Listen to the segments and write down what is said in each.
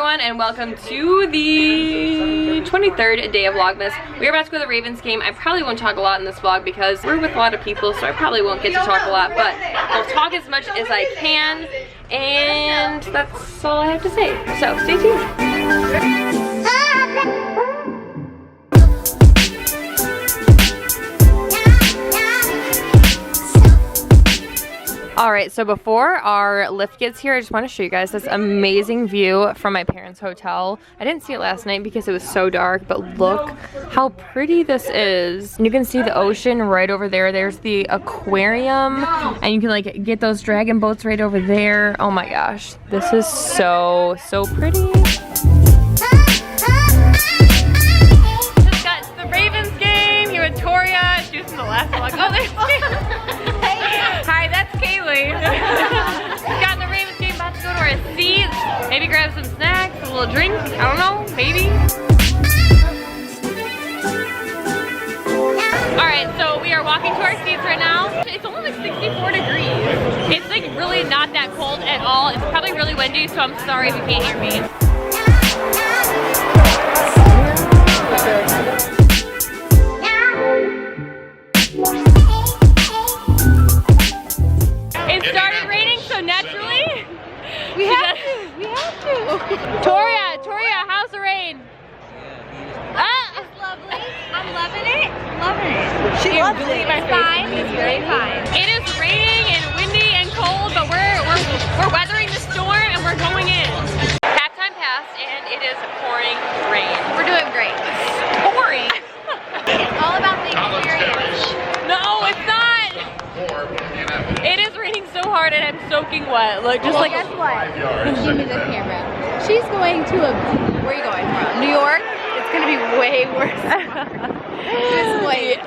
everyone, and welcome to the 23rd day of Vlogmas. We are about to go to the Ravens game. I probably won't talk a lot in this vlog because we're with a lot of people, so I probably won't get to talk a lot, but I'll talk as much as I can, and that's all I have to say. So stay tuned. Alright, so before our lift gets here, I just want to show you guys this amazing view from my parents' hotel. I didn't see it last night because it was so dark, but look how pretty this is. And you can see the ocean right over there. There's the aquarium, and you can like get those dragon boats right over there. Oh my gosh, this is so pretty. Just got to the Ravens game here with Toria. She was in the last vlog. Oh, there's Hi, that's Kaylee. Got in the Ravens game, about to go to our seats. Maybe grab some snacks, a little drink. I don't know, maybe. Alright, so we are walking to our seats right now. It's only like 64 degrees. It's like really not that cold at all. It's probably really windy, so I'm sorry if you can't hear me. Toria, how's the rain? It's lovely. I'm loving it. She loves it. It's fine. It's very fine. It is raining and windy and cold, but we're weathering the storm and we're going in. Halftime passed and it is pouring rain. We're doing great. It's pouring. It's all about the experience. No, it's not. It is raining so hard and I'm soaking wet. Look, just like guess what? Give me the camera. She's going to where are you going from? New York? It's gonna be way worse. Just wait.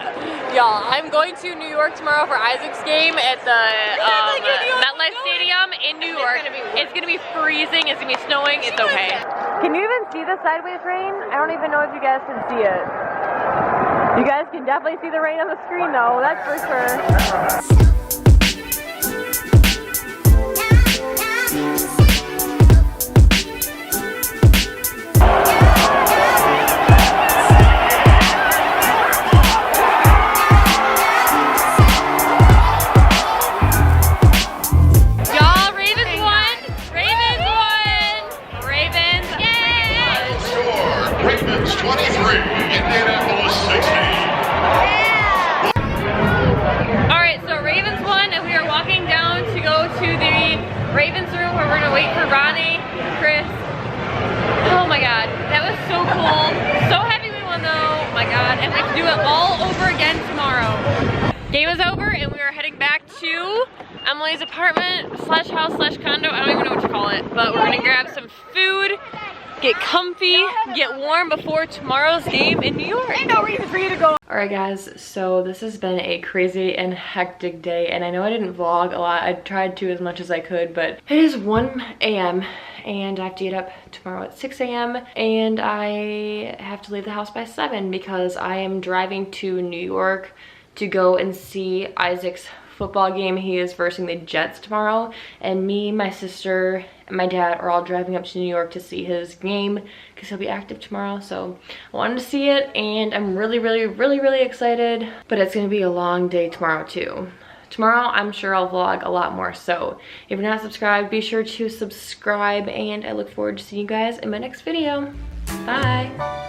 Y'all, I'm going to New York tomorrow for Isaac's game at the MetLife Stadium in New York. It's gonna be freezing, it's gonna be snowing, it's okay. Can you even see the sideways rain? I don't even know if you guys can see it. You guys can definitely see the rain on the screen though, that's for sure. Ravens 23, Indianapolis 16. Yeah. Alright, so Ravens won and we are walking down to go to the Ravens room where we're gonna wait for Ronnie, Chris. Oh my god, that was so cool. So happy we won though. Oh my god, and we have to do it all over again tomorrow. Game is over and we are heading back to Emily's apartment slash house slash condo. I don't even know what to call it, but we're gonna grab some food, get comfy, get warm before tomorrow's game in New York. Ain't no reason for you to go. Alright guys, so this has been a crazy and hectic day, and I know I didn't vlog a lot. I tried to as much as I could, but it is 1 a.m. and I have to get up tomorrow at 6 a.m. and I have to leave the house by 7 because I am driving to New York to go and see Isaac's football game. He is versing the Jets tomorrow, and me, my sister, and my dad are all driving up to New York to see his game because he'll be active tomorrow. So I wanted to see it and I'm really excited, but it's gonna be a long day tomorrow too. Tomorrow I'm sure I'll vlog a lot more, so if you're not subscribed, be sure to subscribe, and I look forward to seeing you guys in my next video. Bye.